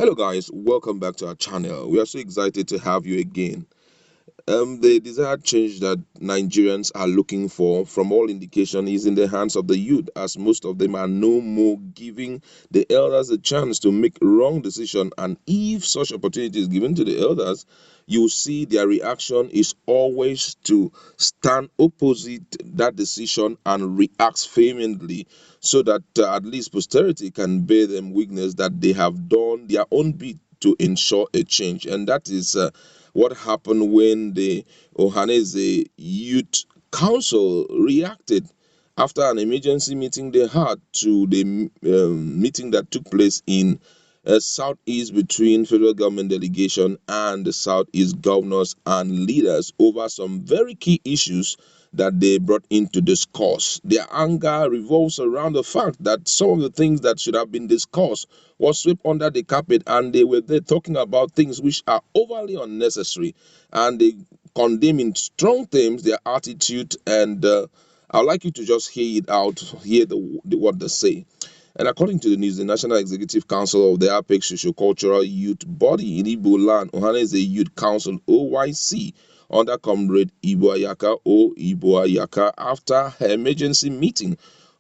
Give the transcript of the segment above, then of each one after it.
Hello guys, welcome back to our channel. We are so excited to have you again. The desired change that Nigerians are looking for, from all indication, is in the hands of the youth, as most of them are no more giving the elders a chance to make wrong decision. And if such opportunity is given to the elders, you see their reaction is always to stand opposite that decision and react vehemently, so that at least posterity can bear them witness that they have done their own bit to ensure a change. And that is what happened when the Ohanese Youth Council reacted after an emergency meeting they had to the meeting that took place in Southeast between federal government delegation and the Southeast governors and leaders over some very key issues that they brought into discourse. Their anger revolves around the fact that some of the things that should have been discussed was swept under the carpet, and they were there talking about things which are overly unnecessary, and they condemn in strong terms their attitude. And I'd like you to just hear it out, hear what they say. And according to the news, the National Executive Council of the APEC Sociocultural Youth Body in Igbo Land, Ohanese Youth Council (OYC), under Comrade Ibo Ayaka or Ibo Ayaka, after her emergency meeting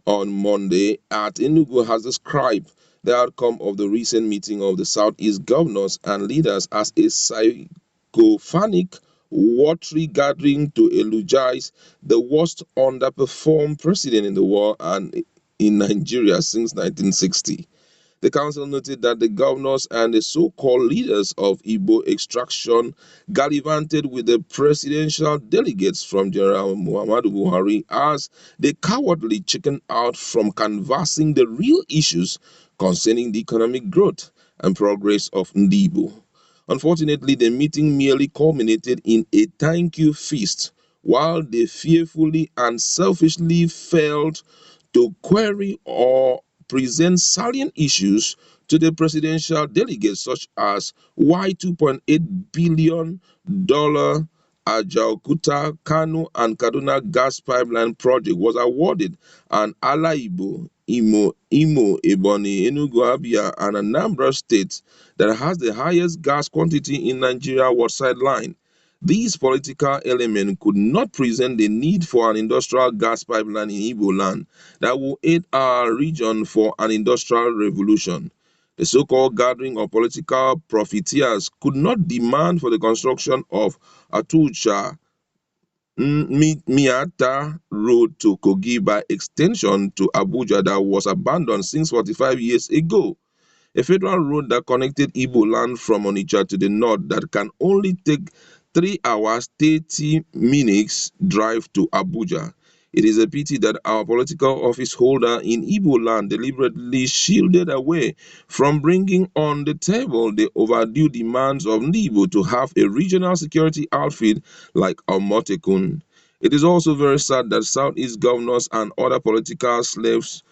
on Monday at Enugu, has described the outcome of the recent meeting of the Southeast governors and leaders as a psychophonic, watery gathering to eulogize the worst underperformed president in the world and in Nigeria since 1960. The council noted that the governors and the so-called leaders of Igbo extraction gallivanted with the presidential delegates from General Muhammadu Buhari as they cowardly chickened out from canvassing the real issues concerning the economic growth and progress of Ndibo. Unfortunately, the meeting merely culminated in a thank you feast, while they fearfully and selfishly failed to query or present salient issues to the presidential delegates, such as why $2.8 billion Ajaokuta, Kano, and Kaduna gas pipeline project was awarded, and Alaibo, Imo, Ebonyi, Enugu, Abia, and Anambra states that has the highest gas quantity in Nigeria was sidelined. These political elements could not present the need for an industrial gas pipeline in Igbo land that will aid our region for an industrial revolution. The so-called gathering of political profiteers could not demand for the construction of Atucha Miata Road to Kogi by extension to Abuja that was abandoned since 45 years ago. A federal road that connected Igbo land from Onitsha to the north that can only take 3 hours 30 minutes drive to Abuja. It is a pity that our political office holder in Igbo land deliberately shielded away from bringing on the table the overdue demands of Igbo to have a regional security outfit like Omotekun. It is also very sad that Southeast governors and other political slaves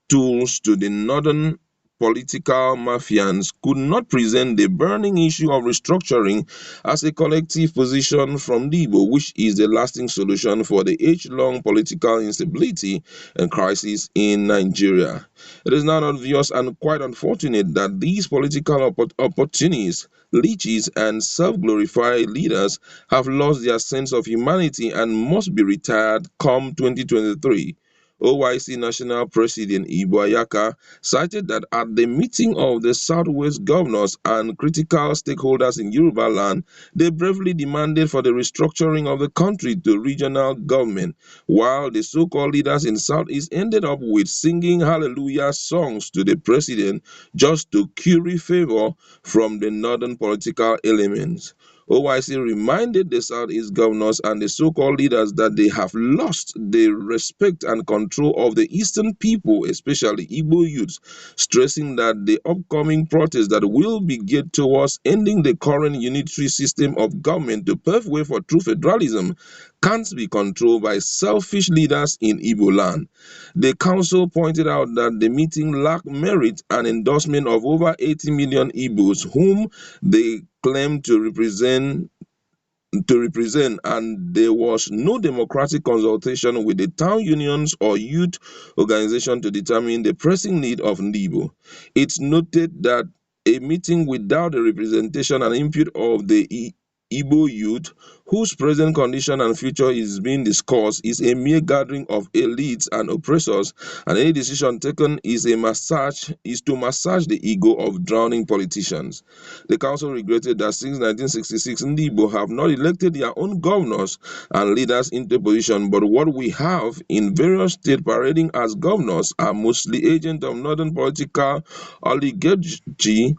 tools to the northern political mafians could not present the burning issue of restructuring as a collective position from Debo, which is the lasting solution for the age-long political instability and crisis in Nigeria. It is now obvious and quite unfortunate that these political opportunists, leeches, and self-glorified leaders have lost their sense of humanity and must be retired come 2023. OYC National President Ibo Ayaka cited that at the meeting of the Southwest governors and critical stakeholders in Yoruba land, they bravely demanded for the restructuring of the country to regional government, while the so-called leaders in Southeast ended up with singing hallelujah songs to the president just to curry favor from the northern political elements. OYC reminded the Southeast governors and the so-called leaders that they have lost the respect and control of the Eastern people, especially Igbo youths, stressing that the upcoming protests that will be geared towards ending the current unitary system of government to pave way for true federalism can't be controlled by selfish leaders in Igbo land. The council pointed out that the meeting lacked merit and endorsement of over 80 million Igbos, whom they claimed to represent, and there was no democratic consultation with the town unions or youth organization to determine the pressing need of Ndibo. It's noted that a meeting without the representation and input of the Igbo youth, whose present condition and future is being discussed, is a mere gathering of elites and oppressors, and any decision taken is to massage the ego of drowning politicians. The council regretted that since 1966, Ndi Igbo have not elected their own governors and leaders into position, but what we have in various states parading as governors are mostly agents of northern political oligarchy.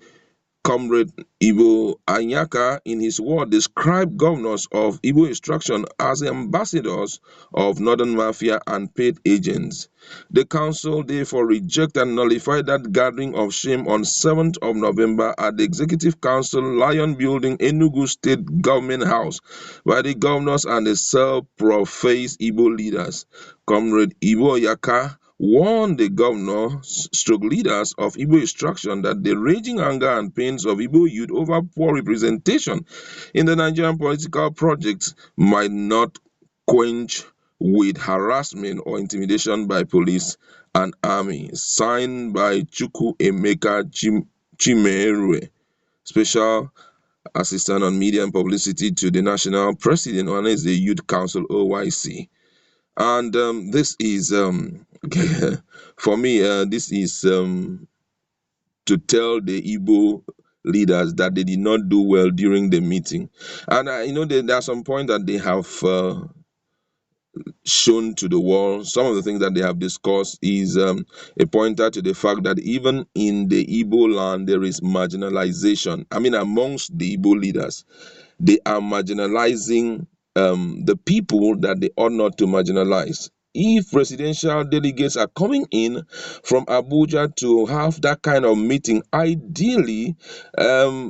Comrade Ibo Anyaka, in his word, described governors of Igbo extraction as ambassadors of Northern Mafia and paid agents. The council therefore rejected and nullified that gathering of shame on 7th of November at the Executive Council Lion Building, Enugu State Government House, by the governors and the self-professed Igbo leaders. Comrade Ibo Yaka warned the governors stroke leaders of Igbo extraction that the raging anger and pains of Igbo youth over poor representation in the Nigerian political project might not quench with harassment or intimidation by police and army. Signed by Chukwu Emeka Chimerue, Special Assistant on Media and Publicity to the National President, known as the Youth Council OYC. And this is for me, this is to tell the Igbo leaders that they did not do well during the meeting. And there are some points that they have shown to the world. Some of the things that they have discussed is a pointer to the fact that even in the Igbo land there is marginalization. I mean, amongst the Igbo leaders, they are marginalizing the people that they ought not to marginalize. If presidential delegates are coming in from Abuja to have that kind of meeting, ideally,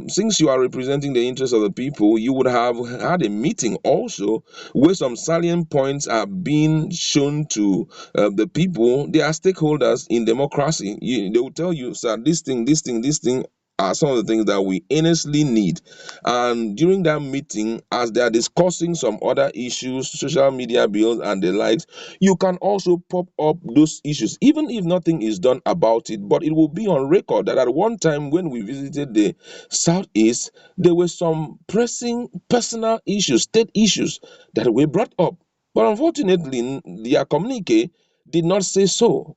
since you are representing the interests of the people, you would have had a meeting also where some salient points are being shown to the people. They are stakeholders in democracy. They will tell you, sir, this thing are some of the things that we earnestly need. And during that meeting, as they are discussing some other issues, social media bills and the likes, you can also pop up those issues, even if nothing is done about it. But it will be on record that at one time when we visited the Southeast, there were some pressing personal issues, state issues that were brought up. But unfortunately, their communique did not say so.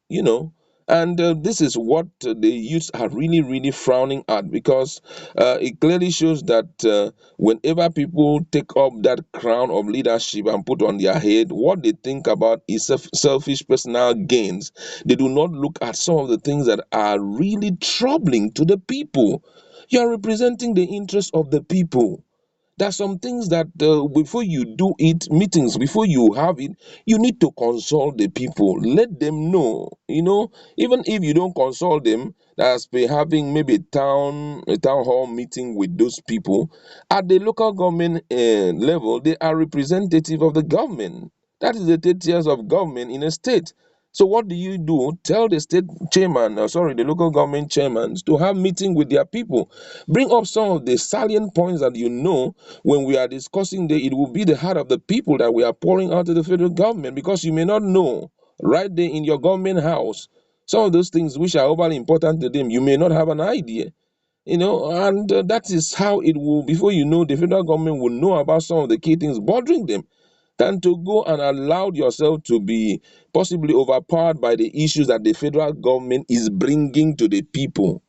And this is what the youths are really, really frowning at, because it clearly shows that whenever people take up that crown of leadership and put on their head, what they think about is selfish personal gains. They do not look at some of the things that are really troubling to the people. You are representing the interests of the people. There are some things that before you do it, meetings, before you have it, you need to consult the people. Let them know. Even if you don't consult them, that's by having maybe a town hall meeting with those people. At the local government level, they are representative of the government. That is the 30 years of government in a state. So what do you do? Tell the state chairman, the local government chairmans to have meeting with their people. Bring up some of the salient points that when we are discussing it will be the heart of the people that we are pouring out to the federal government, because you may not know right there in your government house some of those things which are overly important to them. You may not have an idea, and that is how it will, before you know, the federal government will know about some of the key things bothering them, than to go and allow yourself to be possibly overpowered by the issues that the federal government is bringing to the people.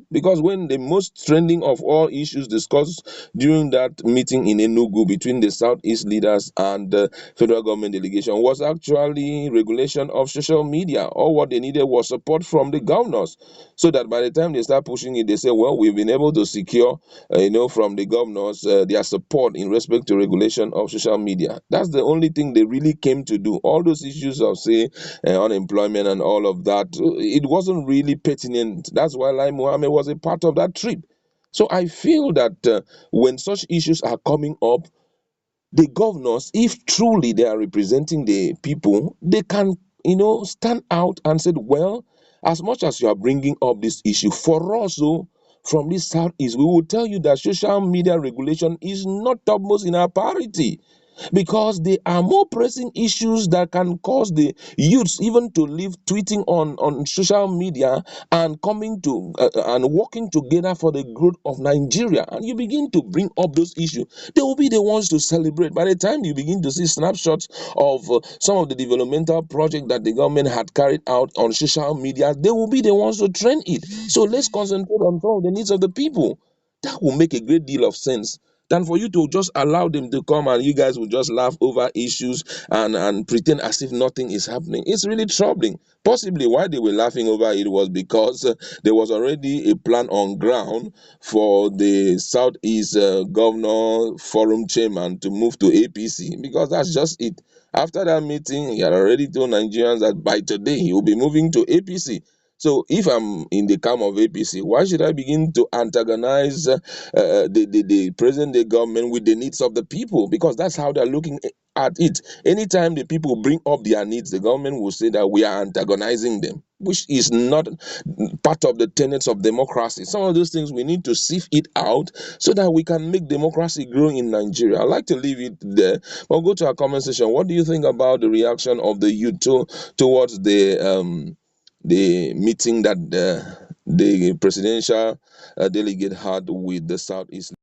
Because when the most trending of all issues discussed during that meeting in Enugu between the Southeast leaders and the federal government delegation was actually regulation of social media. All what they needed was support from the governors, so that by the time they start pushing it, they say, well, we've been able to secure, from the governors their support in respect to regulation of social media. That's the only thing they really came to do. All those issues of, say, unemployment and all of that, it wasn't really pertinent. That's why Lai Mohammed was a part of that trip. So I feel that when such issues are coming up, the governors, if truly they are representing the people, they can, stand out and say, well, as much as you are bringing up this issue, for us, from this Southeast, we will tell you that social media regulation is not topmost in our priority. because there are more pressing issues that can cause the youths even to live tweeting on social media and coming to and working together for the growth of Nigeria. And you begin to bring up those issues, they will be the ones to celebrate. By the time you begin to see snapshots of some of the developmental projects that the government had carried out on social media, they will be the ones to trend it. So let's concentrate on some of the needs of the people. That will make a great deal of sense than for you to just allow them to come and you guys will just laugh over issues and pretend as if nothing is happening. It's really troubling. Possibly why they were laughing over it was because there was already a plan on ground for the Southeast Governor Forum chairman to move to APC, because that's just it. After that meeting, he had already told Nigerians that by today he will be moving to APC. So if I'm in the camp of APC, why should I begin to antagonize the present day government with the needs of the people? Because that's how they're looking at it. Anytime the people bring up their needs, the government will say that we are antagonizing them, which is not part of the tenets of democracy. Some of those things we need to sift it out so that we can make democracy grow in Nigeria. I'd like to leave it there. But go to our comment section. What do you think about the reaction of the youth towards the meeting that the presidential delegate had with the Southeast?